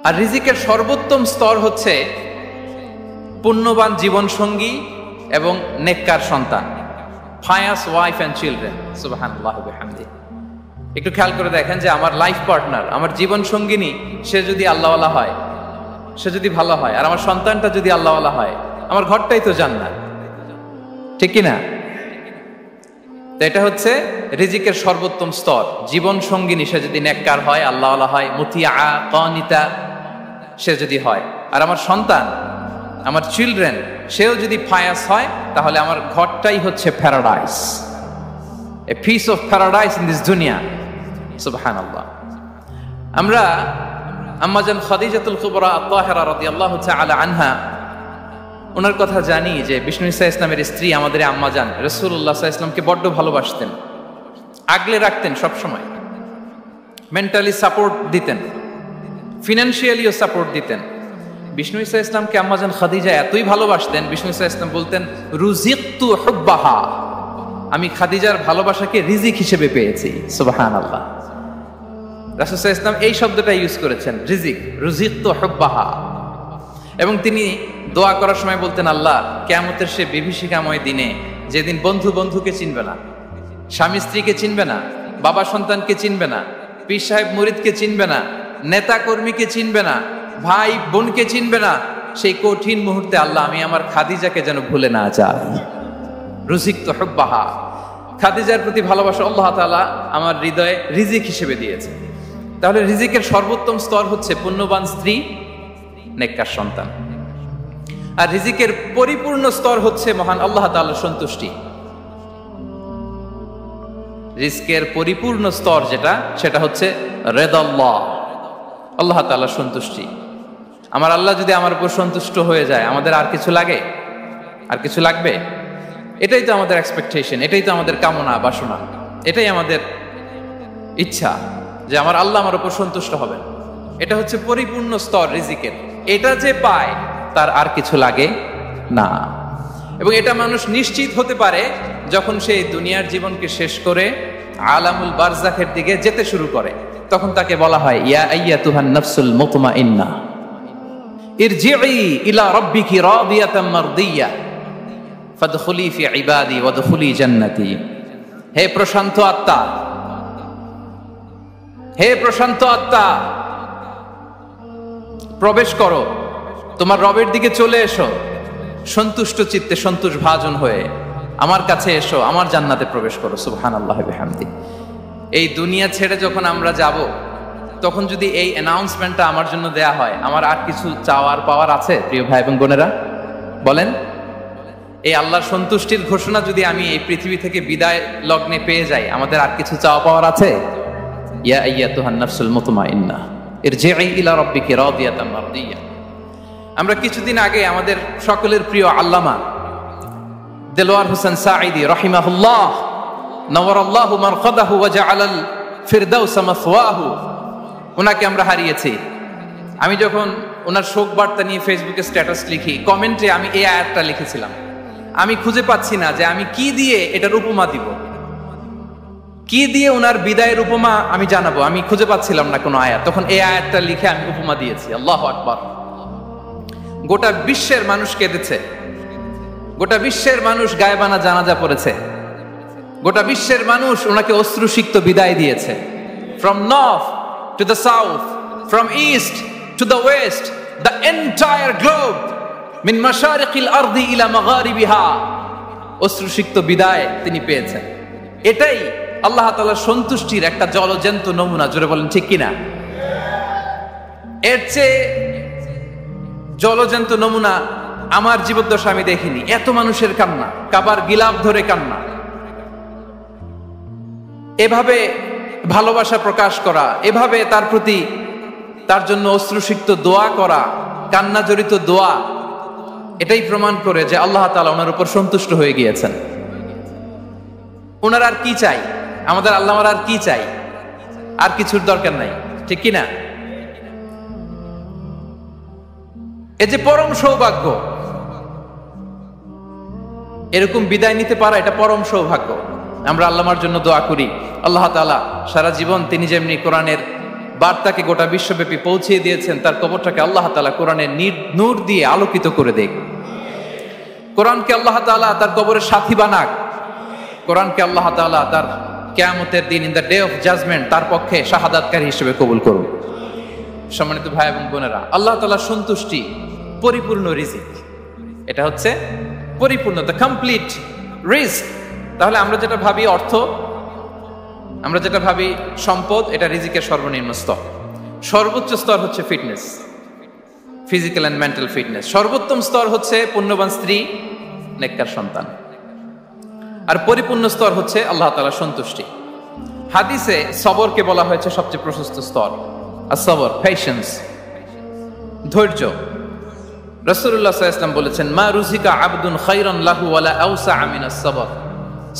আর রিজিকের সর্বোত্তম স্তর হচ্ছে পুণ্যবান জীবনসঙ্গী এবং নেককার সন্তান, ফায়াস ওয়াইফ অ্যান্ড চিলড্রেন। সুবহানাল্লাহ ওয়া বিহামদিহি। একটু খেয়াল করে দেখেন যে আমার লাইফ পার্টনার, আমার জীবন সঙ্গিনী, সে যদি আল্লাহওয়ালা হয়, সে যদি ভালো হয়, আর আমার সন্তানটা যদি আল্লাহওয়ালা হয়, আমার ঘরটাই তো জান্নাত, ঠিক কিনা? তো এটা হচ্ছে রিজিকের সর্বোত্তম স্তর। জীবন সঙ্গিনী সে যদি নেককার হয়, আল্লাহওয়ালা হয়, মুতিয়া কানিতা সে যদি হয়, আর আমার সন্তান, আমার চিলড্রেন, সেও যদি ফায়াস হয়, তাহলে আমার ঘরটাই হচ্ছে paradise, a piece of paradise in this দুনিয়া। সুবহানাল্লাহ। আমরা আম্মাজান খাদিজাতুল কুবরা আত-তাহিরা রাদিয়াল্লাহু তাআলা আনহা, ওনার কথা জানি যে বিষ্ণু ঈসা ইসলামের স্ত্রী আমাদের আম্মাজান রাসূলুল্লাহ সাল্লাল্লাহু আলাইহি ওয়াসাল্লামকে বড্ড ভালোবাসতেন, আগলে রাখতেন, সব সময় মেন্টালি সাপোর্ট দিতেন, ফিনান্সিয়ালিও সাপোর্ট দিতেন। বিষ্ণু ঈসা ইসলামকে আম্মাজান খাদিজা এতই ভালোবাসতেন, বিষ্ণু ঈসা ইসলাম বলতেন রুজিকতু হুব্বাহা, আমি খাদিজার ভালোবাসাকে রিজিক হিসেবে পেয়েছি। সুবহানাল্লাহ। রাসূল সাল্লাল্লাহু আলাইহি ওয়াসাল্লাম এই শব্দটা ইউজ করেছেন, রিজিক, রুজিকতু হুব্বাহা। এবং তিনি দোয়া করার সময় বলতেন, আল্লাহ, কিয়ামতের সে বিভীষিকাময় দিনে, যেদিন বন্ধু বন্ধুকে চিনবে না, স্বামী স্ত্রীকে চিনবে না, বাবা সন্তানকে চিনবে না, পীর সাহেব মুরিদকে চিনবে না, নেতা কর্মীকে চিনবে না, ভাই বোনকে চিনবে না, সেই কঠিন মুহূর্তে আল্লাহ, আমি আমার খাদিজাকে যেন ভুলে না যাই। রুজিকতু হুব্বাহা, খাদিজার প্রতি ভালোবাসা আল্লাহ তাআলা আমার হৃদয়ে রিজিক হিসেবে দিয়েছে। তাহলে রিজিকের সর্বোত্তম স্তর হচ্ছে পুণ্যবান স্ত্রী, নেককার সন্তান। আর রিজিকের পরিপূর্ণ স্তর হচ্ছে মহান আল্লাহ তাআলার সন্তুষ্টি। রিজকের পরিপূর্ণ স্তর যেটা, সেটা হচ্ছে রিদাল্লাহ, আল্লাহ তাআলার সন্তুষ্টি। আমার আল্লাহ যদি আমার উপর সন্তুষ্ট হয়ে যায়, আমাদের আর কিছু লাগে? আর কিছু লাগবে? এটাই তো আমাদের এক্সপেকটেশন, এটাই তো আমাদের কামনা বাসনা, এটাই আমাদের ইচ্ছা যে আমার আল্লাহ আমার উপর সন্তুষ্ট হবেন। এটা হচ্ছে পরিপূর্ণ স্তর রিজিকের। এটা যে পায়, তার আর কিছু লাগে না। এবং এটা মানুষ নিশ্চিত হতে পারে যখন সে দুনিয়ার জীবনকে শেষ করে আলামুল বারজাখের দিকে যেতে শুরু করে। তখন তাকে বলা হয়, ইয়া আইয়াতুহান নাফসুল মুতমাইন্নাহ ইরজিই ইলা রাব্বিকি রাদিয়াতাম মারদিয়া ফাদখুলি ফি ইবাদি ওয়াদখুলি জান্নাতি। হে প্রশান্ত আত্মা, হে প্রশান্ত আত্মা, প্রবেশ করো, তোমার রবের দিকে চলে এসো, সন্তুষ্ট চিত্তে, সন্তোষ ভাজন হয়ে আমার কাছে এসো, আমার জান্নাতে প্রবেশ করো। সুবহানাল্লাহি ওয়া বিহামদিহি। এই দুনিয়া ছেড়ে যখন আমরা যাব, তখন যদি এই অ্যানাউন্সমেন্টটা আমার জন্য দেয়া হয়, আমার আর কিছু চাওয়ার পাওয়ার আছে? প্রিয় ভাই এবং বোনেরা বলেন, এই আল্লাহর সন্তুষ্টির ঘোষণা যদি আমি এই পৃথিবী থেকে বিদায় লগ্নে পেয়ে যাই, আমাদের আর কিছু চাওয়া পাওয়ার আছে? ইয়া আইয়াতুহান নাফসুল মুতমাইন্নাহ ইরজিই ইলা রাব্বিকি রাদিয়াতাম মারদিয়া। আমরা কিছুদিন আগে আমাদের সকলের প্রিয় আল্লামা দেলোয়ার হোসেন সাঈদী রাহিমাহুল্লাহ নওয়ারাল্লাহু মারকাদাহু ওয়া জাআলাল ফিরদাউস মাসওয়াহু, ওনাকে আমরা হারিয়েছি। আমি যখন ওনার শোক বার্তা নিয়ে ফেসবুকে স্ট্যাটাস লিখি, কমেন্টে আমি এই আয়াতটা লিখেছিলাম। আমি খুঁজে পাচ্ছি না যে আমি কি দিয়ে এটার উপমা দিব, কি দিয়ে ওনার বিদায়ের উপমা আমি জানাবো। আমি খুঁজে পাচ্ছিলাম না কোনো আয়াত। তখন এই আয়াতটা লিখে আমি উপমা দিয়েছি। আল্লাহু আকবার। গোটা বিশ্বের মানুষ কেঁদেছে, গোটা বিশ্বের মানুষ গায়বানা জানাজা পড়েছে, গোটা বিশ্বের মানুষ ওনাকে অশ্রুসিক্ত বিদায় দিয়েছে। From north to the south, from east to the west, the entire globe, মিন মাশারিকিল আরদি ইলা মাগারিবিহা, অশ্রুসিক্ত বিদায় তিনি পেয়েছেন। এটাই আল্লাহ তাআলার সন্তুষ্টির একটা জলজ্যান্ত নমুনা। জোরে বলেন ঠিক কিনা? এর চেয়ে জলজ্যান্ত নমুনা আমার জীবদ্দশা আমি দেখিনি। এত মানুষের কান্না, কাবার গিলাফ ধরে কান্না, এভাবে ভালোবাসা প্রকাশ করা, এভাবে তার প্রতি, তার জন্য অশ্রুসিক্ত দোয়া করা, কান্না জড়িত দোয়া, এটাই প্রমাণ করে যে আল্লাহ তাআলা ওনার উপর সন্তুষ্ট হয়ে গিয়েছেন। ওনার আর কি চাই? আমাদের আল্লাহর আর কি চাই? আর কিছুর দরকার নাই, ঠিক কিনা? এই যে পরম সৌভাগ্য, এরকম বিদায় নিতে পারা, এটা পরম সৌভাগ্য। আমরা আল্লাহর জন্য দোয়া করি, আল্লাহ তাআলা সারা জীবন তিনি যেমনি কোরআনের বার্তাকে গোটা বিশ্বব্যাপী পৌঁছিয়ে দিয়েছেন, তার কবরটাকে আল্লাহ তাআলা কোরআনের নূর দিয়ে আলোকিত করে দেখ। কোরআনকে আল্লাহ তাআলা তার কবরের সাথী বানাক। কোরআনকে আল্লাহ তাআলা তার কিয়ামতের দিন, in the day of judgement, তার পক্ষে শাহাদাতকারী হিসেবে কবুল করুন। সম্মানিত ভাই এবং বোনেরা, আল্লাহ তাআলার সন্তুষ্টি পরিপূর্ণ রিজিক, এটা হচ্ছে পরিপূর্ণ, দ্য কমপ্লিট রিস্ক। তাহলে আমরা যেটা ভাবি অর্থ, আমরা যেটা ভাবি সম্পদ, এটা রিজিকের সর্বনিম্ন স্তর। সর্বোচ্চ স্তর হচ্ছে fitness, physical and mental fitness. সর্বোত্তম স্তর হচ্ছে পুণ্যবান স্ত্রী, নেককার সন্তান। আর পরিপূর্ণ স্তর হচ্ছে আল্লাহ তাআলার সন্তুষ্টি। হাদিসে সবরকে বলা হয়েছে সবচেয়ে প্রশস্ত স্তর। আর সবর, পেশেন্স, ধৈর্য। রাসূলুল্লাহ সাল্লাল্লাহু আলাইহি ওয়াসাল্লাম বলেছেন, মা রুজিকা আবদুন খায়রান লাহু ওয়ালা আওসা মিনাস সবর।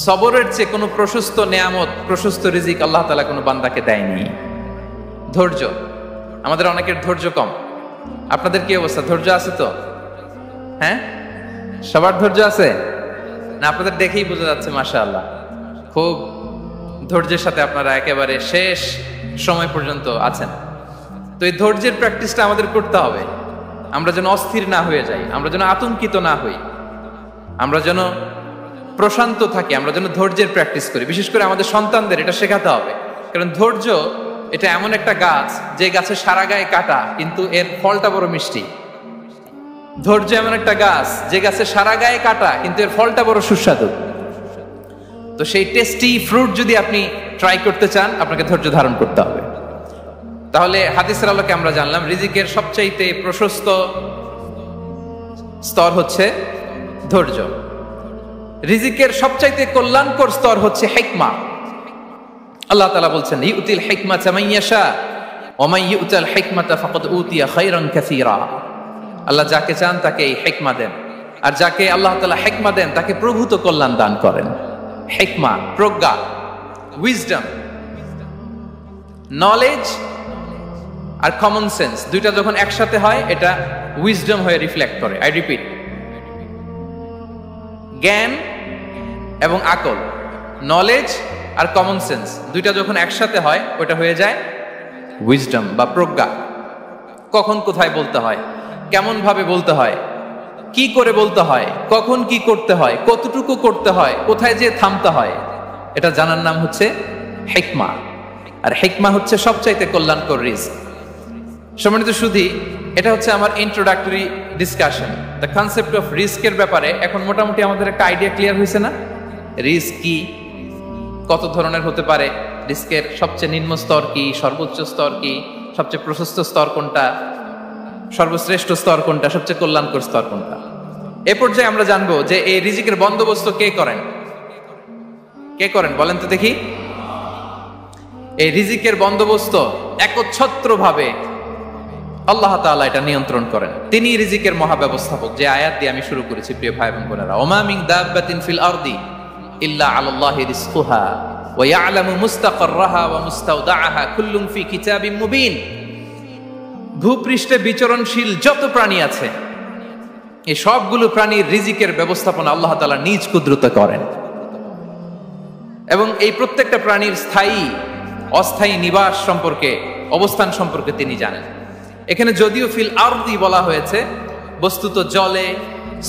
সবরের চেয়ে কোনো প্রশস্ত নেয়ামত, প্রশস্ত রিজিক আল্লাহ তাআলা কোনো বান্দাকে দেয়নি। ধৈর্য, আমাদের অনেকের ধৈর্য কম। আপনাদের কি অবস্থা? ধৈর্য আছে তো? হ্যাঁ, সবার ধৈর্য আছে না? আপনাদের দেখেই বোঝা যাচ্ছে মাশাআল্লাহ, খুব ধৈর্যের সাথে আপনারা একেবারে শেষ সময় পর্যন্ত আছেন। তো এই ধৈর্যের প্র্যাকটিসটা আমাদের করতে হবে। আমরা যেন অস্থির না হয়ে যাই, আমরা যেন আতঙ্কিত না হই, আমরা যেন প্রশান্ত থাকি, আমরা যেন ধৈর্যের প্র্যাকটিস করি। বিশেষ করে আমাদের সন্তানদের এটা শেখাতে হবে, কারণ ধৈর্য এটা এমন একটা গাছ যে গাছে সারা গায়ে কাটা, কিন্তু এর ফলটা বড় মিষ্টি। ধৈর্য এমন একটা গাছ যে গাছে সারা গায়ে কাটা, কিন্তু এর ফলটা বড় সুস্বাদু। তো সেই টেস্টি ফ্রুট যদি আপনি ট্রাই করতে চান, আপনাকে ধৈর্য ধারণ করতে হবে। তাহলে হাদিসের আলোকে আমরা জানলাম রিজিকের সবচাইতে প্রশস্ত স্তর হচ্ছে ধৈর্য। রিজিকের সবচাইতে কল্যাণকর স্তর হচ্ছে হিকমা। আল্লাহ তাআলা বলছেন, ইউতিল হিকমাতা মান ইয়াশা ওয়া মান ইউতাল হিকমাতা ফাকাদ উতিয়া খায়রান কাসীরা। আল্লাহ যাকে চান তাকে এই হিকমা দেন, আর যাকে আল্লাহ তাআলা হিকমা দেন তাকে প্রভূত কল্যাণ দান করেন। হিকমা, প্রজ্ঞা, উইজডম, নলেজ আর কমন সেন্স, দুইটা যখন একসাথে হয় এটা উইজডম হয়ে রিফ্লেক্ট করে। আই রিপিট, জ্ঞান এবং আকল, নলেজ আর কমন সেন্স, দুইটা যখন একসাথে হয় ওটা হয়ে যায় উইজডম বা প্রজ্ঞা। কখন কোথায় বলতে হয়, কেমন ভাবে বলতে হয়, কি করে বলতে হয়, কখন কি করতে হয়, কতটুকু করতে হয়, কোথায় যে থামতে হয়, এটা জানার নাম হচ্ছে হিকমা। আর হিকমা হচ্ছে সবচাইতে কল্যাণকর রিস্ক। সম্মানিত সুধী, এটা হচ্ছে আমার introductory discussion. The concept of রিস্কের ব্যাপারে এখন মোটামুটি আমাদের একটা আইডিয়া ক্লিয়ার হয়েছে না? রিস্ক কি, কত ধরনের হতে পারে, রিস্কের সবচেয়ে নিম্ন স্তর কি, সর্বোচ্চ স্তর কি, সবচেয়ে প্রশস্ত স্তর কোনটা, সর্বশ্রেষ্ঠ স্তর কোনটা, সবচেয়ে কল্যাণকর স্তর কোনটা। এ পর্যায়ে আমরা জানবো যে এই রিজিকের বন্দোবস্ত কে করেন। কে করেন বলেন তো দেখি? এই রিজিকের বন্দোবস্ত একচ্ছত্রভাবে আল্লাহ তাআলা এটা নিয়ন্ত্রণ করেন। তিনি রিজিকের মহাব্যবস্থাপক। যে আয়াত দিয়ে আমি শুরু করেছি প্রিয় ভাই এবং বোনেরা, ওমা মিন দাব্বাতিন ফিল আরদি ইল্লা আলাল্লাহি রিজকুহা ওয়া ইয়ালামু মুস্তাকাররাহা ওয়া মুস্তাওদাআহা কুল্লুন ফি কিতাবিম মুবিন। ভূপৃষ্ঠে বিচরণশীল যত প্রাণী আছে, এই সবগুলো প্রাণীর রিজিকের ব্যবস্থাপনা আল্লাহ তাআলা নিজ কুদরতে করেন, এবং এই প্রত্যেকটা প্রাণীর স্থায়ী অস্থায়ী নিবাস সম্পর্কে, অবস্থান সম্পর্কে তিনি জানেন। এখানে যদিও ফিল আরদি বলা হয়েছে, বস্তুত জলে,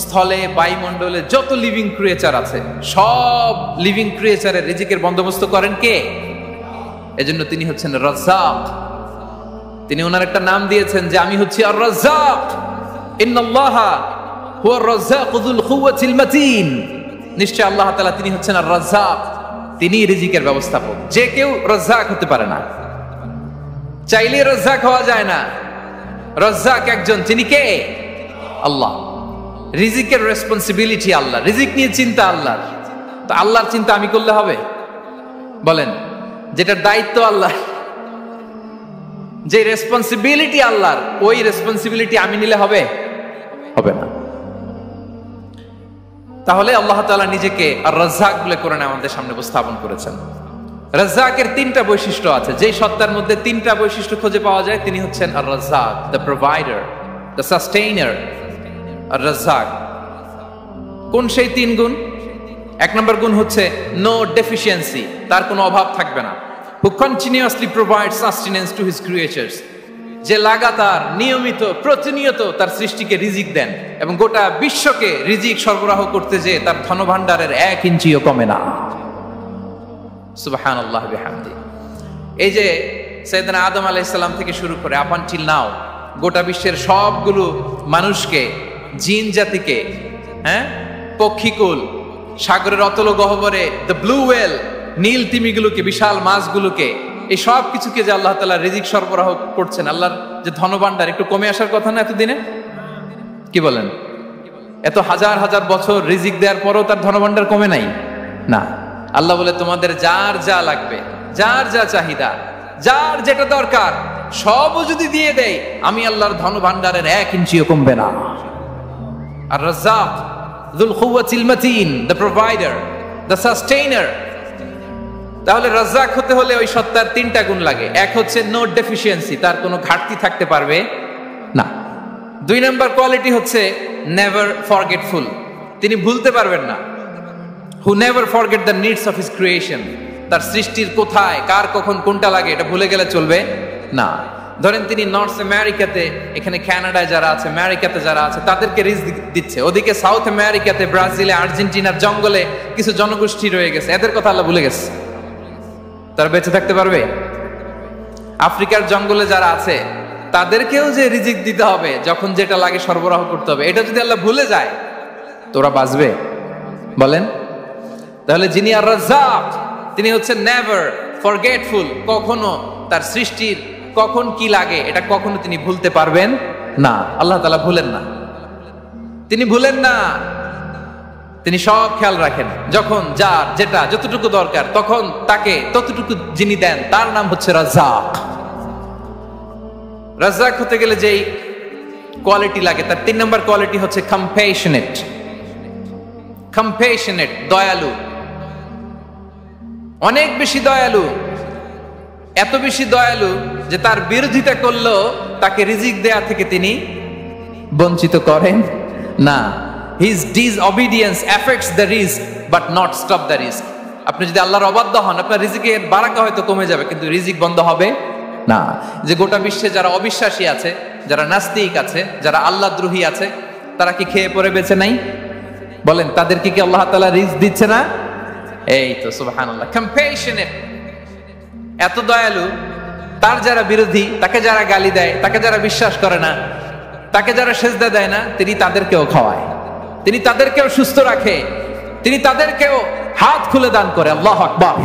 স্থলে, বায়ুমণ্ডলে যত লিভিং ক্রিয়েচার আছে, সব লিভিং ক্রিয়েচারের রিজিকের বন্দোবস্ত করেন কে? এজন্য তিনি হচ্ছেন রাজ্জাক। তিনি ওনার একটা নাম দিয়েছেন যে আমি হচ্ছি আর রাজ্জাক, ইন্নাল্লাহা হুয়ার রাজ্জাকু যুল কুওয়াতিল মাতিন। নিশ্চয় আল্লাহ তাআলা তিনি হচ্ছেন আর রাজ্জাক, তিনি রিজিকের ব্যবস্থাপক। যে কেউ রাজ্জাক হতে পারে না, চাইলে রাজ্জাক হওয়া যায় না। রাজ্জাক একজন, তিনি কে? আল্লাহ। রিজিকের রেসপন্সিবিলিটি আল্লাহ, রিজিক নিয়ে চিন্তা আল্লাহর। তো আল্লাহর চিন্তা আমি করলে হবে? বলেন, যেটার দায়িত্ব আল্লাহ, যে রেসপন্সিবিলিটি আল্লাহর, ওই রেসপন্সিবিলিটি আমি নিলে হবে? হবে না। তাহলে আল্লাহ তাআলা নিজেকে আর রাজ্জাক বলে কোরআনে আমাদের সামনে উপস্থাপন করেছেন। রাজ্জাকের তিনটা বৈশিষ্ট্য আছে। যেই সত্তার মধ্যে তিনটা বৈশিষ্ট্য খুঁজে পাওয়া যায় তিনি হচ্ছেন Ar Razzaq, the provider, the sustainer. Ar Razzaq কোন সেই তিন গুণ? এক নম্বর গুণ হচ্ছে নো ডেফিসিয়েন্সি, তার কোনো অভাব থাকবে না। who continuously provides sustenance to his creatures, যে লাগাতার নিয়মিত প্রতিনিয়ত তার সৃষ্টিকে রিজিক দেন এবং গোটা বিশ্বকে রিজিক সরবরাহ করতে যে তার ধনভাণ্ডারের 1 ইঞ্চিও কমে না। সুবহানাল্লাহ বিহামদি। এই যে সাইয়েদনা আদম আলাইহিস সালাম থেকে শুরু করে আপ আনটিল নাও গোটা বিশ্বের সবগুলো মানুষকে, জিন জাতিকে, পক্ষীকুল, সাগরের অতল গহ্বরে দ্য ব্লু ওয়েল, নীল তিমিগুলোকে, বিশাল মাছগুলোকে, এই সব কিছুকে যে আল্লাহ তাআলা রিজিক সরবরাহ করছেন, আল্লাহর যে ধনভাণ্ডার একটু কমে আসার কথা না এতদিনে? কি বলেন? এত হাজার হাজার বছর রিজিক দেওয়ার পরও তার ধনভাণ্ডার কমে নাই? না। আল্লাহ বলে তোমাদের যার যা লাগবে, যার যা চাহিদা, যার যেটা দরকার সবও যদি দিয়ে দেয়, আমি আল্লাহর ধনভাণ্ডারের 1 ইঞ্চিও কমবে না। আর Razzak যুল কুওয়াতিল মাতিন, the provider, the sustainer. তাহলে রাজ্জাক হতে হলে ওই সত্তার 3টা গুণ লাগে। এক হচ্ছে নো ডেফিসিয়েন্সি, তার কোনো ঘাটতি থাকতে পারবে না। 2 নম্বর কোয়ালিটি হচ্ছে নেভার ফরগেটফুল, তিনি ভুলতে পারবেন না। Who never forget the needs of his creation, তার সৃষ্টির কোথায় কার কখন কোনটা লাগে এটা ভুলে গেলে চলবে না। ধরেন তিনি নর্থ আমেরিকাতে, এখানে কানাডায় যারা আছে, আমেরিকাতে যারা আছে, তাদেরকে রিজিক দিচ্ছে। ওদিকে সাউথ আমেরিকাতে, ব্রাজিলে, আর্জেন্টিনার জঙ্গলে কিছু জনগোষ্ঠী রয়ে গেছে, এদের কথা আল্লাহ ভুলে গেছে। তারা বেঁচে থাকতে পারবে? আফ্রিকার জঙ্গলে যারা আছে তাদেরকেও যে রিজিক দিতে হবে, যখন যেটা লাগে সরবরাহ করতে হবে, এটা যদি আল্লাহ ভুলে যায় তোরা বাঁচবে? বলেন। তাহলে যিনি আর রাজ্জাক, তিনি হচ্ছেন নেভার ফরগেটফুল, কখনো তার সৃষ্টির কখন কি লাগে এটা কখনো তিনি ভুলতে পারবেন না। আল্লাহ তাআলা ভুলেন না, তিনি ভুলেন না, তিনি সব খেয়াল রাখেন। যখন যার যেটা যতটুকু দরকার তখন তাকে ততটুকু যিনি দেন তার নাম হচ্ছে রাজ্জাক। রাজ্জাক হতে গেলে যেই কোয়ালিটি লাগে তার 3 নম্বর কোয়ালিটি হচ্ছে কম্প্যাশনেট। কম্প্যাশনেট, দয়ালু, অনেক বেশি দয়ালু, এত বেশি দয়ালু যে তার বিরোধিতা করলেও তাকে রিজিক দেয়া থেকে তিনি বঞ্চিত করেন না। His disobedience affects the risk but not stop the risk. আপনি যদি আল্লাহর অবাধ্য হন, আপনার রিজিকের বারাকা হয়তো কমে যাবে কিন্তু রিজিক বন্ধ হবে না। যে গোটা বিশ্বে যারা অবিশ্বাসী আছে, যারা নাস্তিক আছে, যারা আল্লাহদ্রোহী আছে, তারা কি খেয়ে পরে বেঁচে নাই? বলেন, তাদেরকে কি আল্লাহ তাআলা রিজিক দিচ্ছে না? এই তো সুবহানাল্লাহ। কম্প্যাশনেট, এত দয়ালু, তার যারা বিরোধী, তাকে যারা গালি দেয়, তাকে যারা বিশ্বাস করে না, তাকে যারা সেজদা দেয় না, তিনি তাদেরকেও খাওয়ায়, তিনি তাদেরকেও সুস্থ রাখে, তিনি তাদেরকেও হাত খুলে দান করে। আল্লাহু আকবার।